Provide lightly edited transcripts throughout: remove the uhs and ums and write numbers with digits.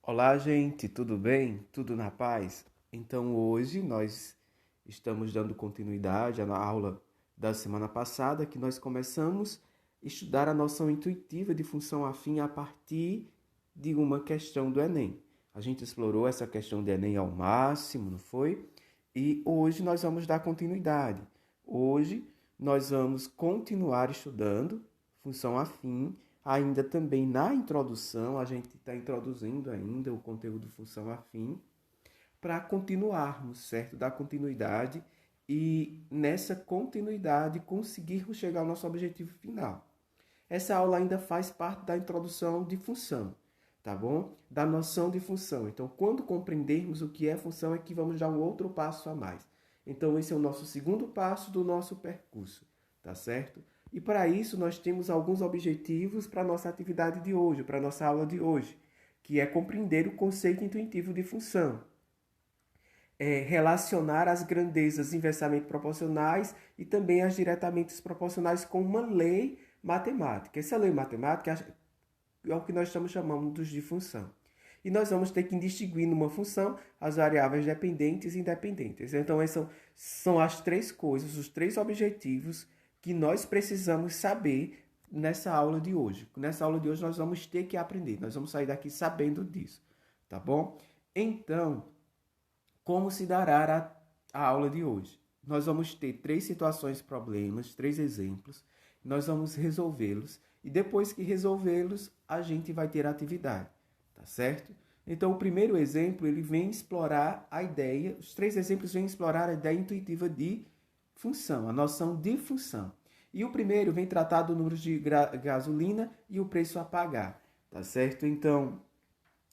Olá, gente, tudo bem? Tudo na paz? Então, hoje nós estamos dando continuidade à aula da semana passada, que nós começamos a estudar a noção intuitiva de função afim a partir de uma questão do Enem. A gente explorou essa questão do Enem ao máximo, não foi? E hoje nós vamos dar continuidade. Hoje nós vamos continuar estudando função afim. Ainda também na introdução, a gente está introduzindo ainda o conteúdo função afim para continuarmos, certo? Dar continuidade e nessa continuidade conseguirmos chegar ao nosso objetivo final. Essa aula ainda faz parte da introdução de função, tá bom? Da noção de função. Então, quando compreendermos o que é função, é que vamos dar um outro passo a mais. Então, esse é o nosso segundo passo do nosso percurso, tá certo? E para isso, nós temos alguns objetivos para a nossa atividade de hoje, para a nossa aula de hoje, que é compreender o conceito intuitivo de função, relacionar as grandezas inversamente proporcionais e também as diretamente proporcionais com uma lei matemática. Essa lei matemática é o que nós estamos chamando de função. E nós vamos ter que distinguir numa função as variáveis dependentes e independentes. Então, essas são as três coisas, os três objetivos que nós precisamos saber nessa aula de hoje. Nessa aula de hoje nós vamos ter que aprender, nós vamos sair daqui sabendo disso, tá bom? Então, como se dará a aula de hoje? Nós vamos ter três situações, problemas, três exemplos, nós vamos resolvê-los e depois que resolvê-los, a gente vai ter a atividade, tá certo? Então, o primeiro exemplo, ele vem explorar a ideia, os três exemplos vêm explorar a ideia intuitiva de função, a noção de função. E o primeiro vem tratar do número de gasolina e o preço a pagar, tá certo? Então,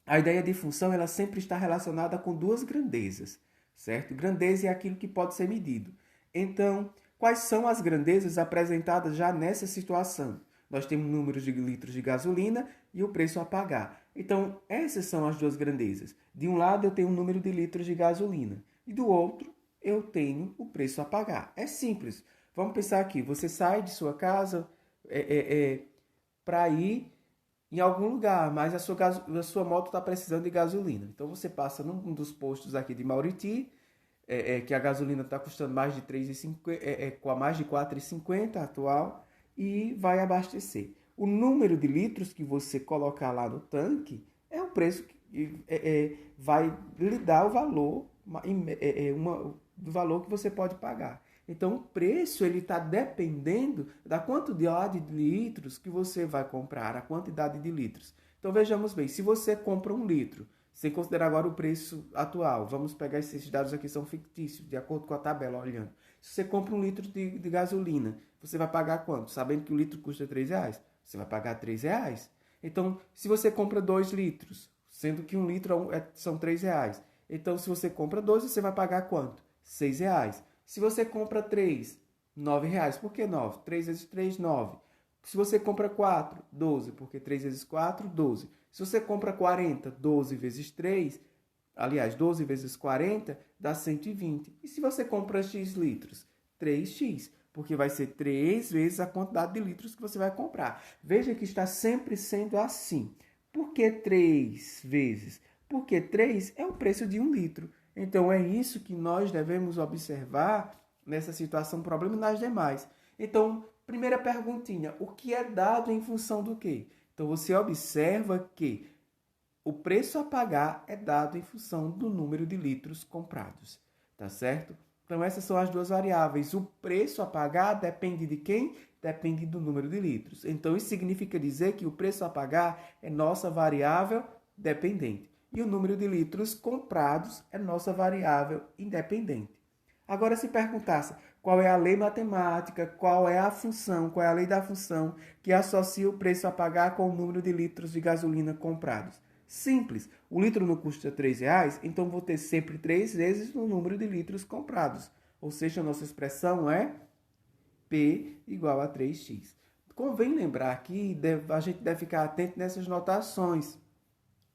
a ideia de função ela sempre está relacionada com duas grandezas, certo? Grandeza é aquilo que pode ser medido. Então, quais são as grandezas apresentadas já nessa situação? Nós temos o número de litros de gasolina e o preço a pagar. Então, essas são as duas grandezas. De um lado, eu tenho o número de litros de gasolina e do outro, eu tenho o preço a pagar. É simples. Vamos pensar aqui. Você sai de sua casa para ir em algum lugar, mas a sua moto está precisando de gasolina. Então você passa num dos postos aqui de Mauriti, que a gasolina está custando mais de 3,50, com a mais de 4,50 atual, e vai abastecer. O número de litros que você colocar lá no tanque é o preço que vai lhe dar o valor, do valor que você pode pagar. Então, o preço ele está dependendo da quantidade de litros que você vai comprar, a quantidade de litros. Então, vejamos bem, se você compra 1 litro, sem considerar agora o preço atual, vamos pegar esses dados aqui, são fictícios, de acordo com a tabela, olhando. Se você compra 1 litro de gasolina, você vai pagar quanto? Sabendo que o litro custa R$ 3, você vai pagar R$ 3. Então, se você compra 2 litros, sendo que 1 litro são R$ 3, então se você compra 2, você vai pagar quanto? R$ 6. Se você compra 3, R$ 9. Por que 9? 3 vezes 3, 9. Se você compra 4, 12. Porque 3 vezes 4, 12. Se você compra 40, 12 vezes 3, aliás, 12 vezes 40, dá 120. E se você compra X litros? 3x. Porque vai ser 3 vezes a quantidade de litros que você vai comprar. Veja que está sempre sendo assim. Por que 3 vezes? Porque 3 é o preço de 1 litro. Então, é isso que nós devemos observar nessa situação, problema e nas demais. Então, primeira perguntinha, o que é dado em função do quê? Então, você observa que o preço a pagar é dado em função do número de litros comprados, tá certo? Então, essas são as duas variáveis. O preço a pagar depende de quem? Depende do número de litros. Então, isso significa dizer que o preço a pagar é nossa variável dependente. E o número de litros comprados é nossa variável independente. Agora, se perguntasse qual é a lei matemática, qual é a função, qual é a lei da função que associa o preço a pagar com o número de litros de gasolina comprados? Simples. O litro não custa R$ 3, então vou ter sempre 3 vezes o número de litros comprados. Ou seja, a nossa expressão é P igual a 3x. Convém lembrar que a gente deve ficar atento nessas notações.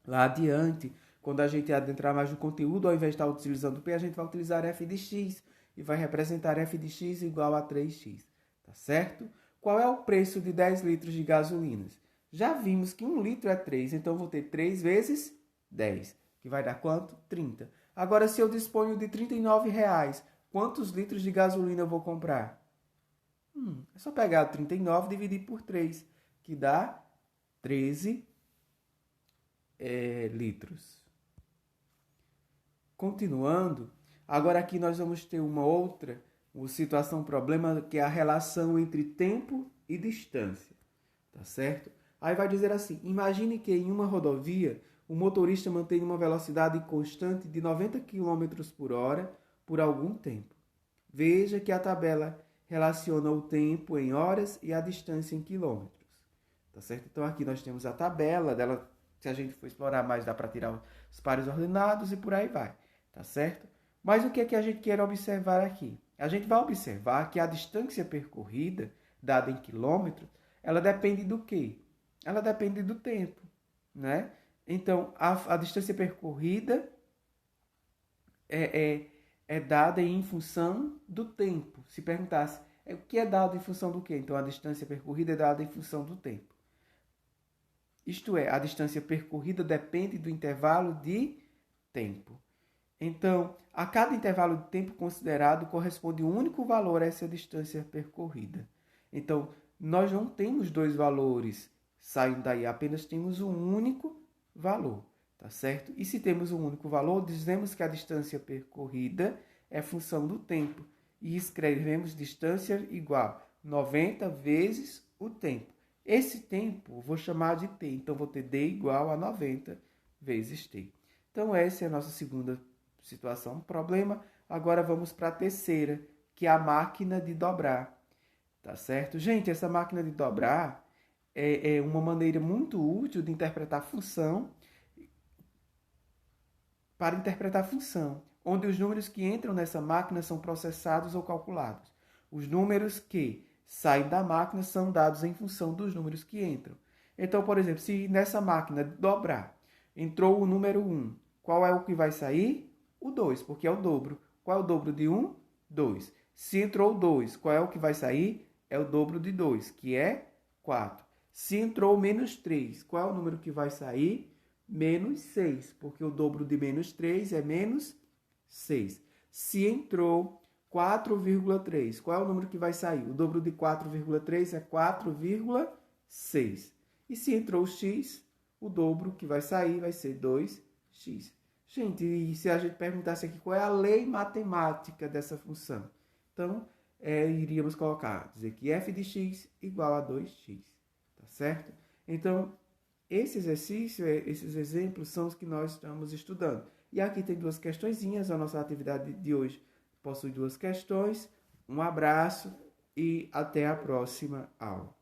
Lá adiante, quando a gente adentrar mais no conteúdo, ao invés de estar utilizando P, a gente vai utilizar f de x e vai representar f de x igual a 3x, tá certo? Qual é o preço de 10 litros de gasolina? Já vimos que 1 litro é 3, então vou ter 3 vezes 10, que vai dar quanto? 30. Agora, se eu disponho de R$ 39, quantos litros de gasolina eu vou comprar? É só pegar 39 e dividir por 3, que dá 13 litros. Continuando, agora aqui nós vamos ter uma outra situação, problema, que é a relação entre tempo e distância, tá certo? Aí vai dizer assim, imagine que em uma rodovia o motorista mantém uma velocidade constante de 90 km por hora por algum tempo. Veja que a tabela relaciona o tempo em horas e a distância em quilômetros, tá certo? Então aqui nós temos a tabela dela, se a gente for explorar mais dá para tirar os pares ordenados e por aí vai, tá certo? Mas o que é que a gente quer observar aqui? A gente vai observar que a distância percorrida, dada em quilômetros, ela depende do quê? Ela depende do tempo, né? Então, a distância percorrida é dada em função do tempo. Se perguntasse, o que é dado em função do quê? Então, a distância percorrida é dada em função do tempo. Isto é, a distância percorrida depende do intervalo de tempo. Então, a cada intervalo de tempo considerado corresponde um único valor a essa distância percorrida. Então, nós não temos dois valores saindo daí, apenas temos um único valor, tá certo? E se temos um único valor, dizemos que a distância percorrida é função do tempo e escrevemos distância igual 90 vezes o tempo. Esse tempo vou chamar de t, então vou ter d igual a 90 vezes t. Então essa é a nossa segunda situação, problema. Agora vamos para a terceira, que é a máquina de dobrar, tá certo? Gente, essa máquina de dobrar é uma maneira muito útil de interpretar função, para interpretar função, onde os números que entram nessa máquina são processados ou calculados. Os números que saem da máquina são dados em função dos números que entram. Então, por exemplo, se nessa máquina dobrar entrou o número 1, qual é o que vai sair? O 2, porque é o dobro. Qual é o dobro de 1? 2. Se entrou o 2, qual é o que vai sair? É o dobro de 2, que é 4. Se entrou menos 3, qual é o número que vai sair? Menos 6, porque o dobro de menos 3 é menos 6. Se entrou 4,3, qual é o número que vai sair? O dobro de 4,3 é 4,6. E se entrou x, o dobro que vai sair vai ser 2x. Gente, e se a gente perguntasse aqui qual é a lei matemática dessa função? Então, iríamos dizer que f de x igual a 2x, tá certo? Então, esse exercício, esses exemplos são os que nós estamos estudando. E aqui tem duas questõezinhas, a nossa atividade de hoje possui duas questões. Um abraço e até a próxima aula.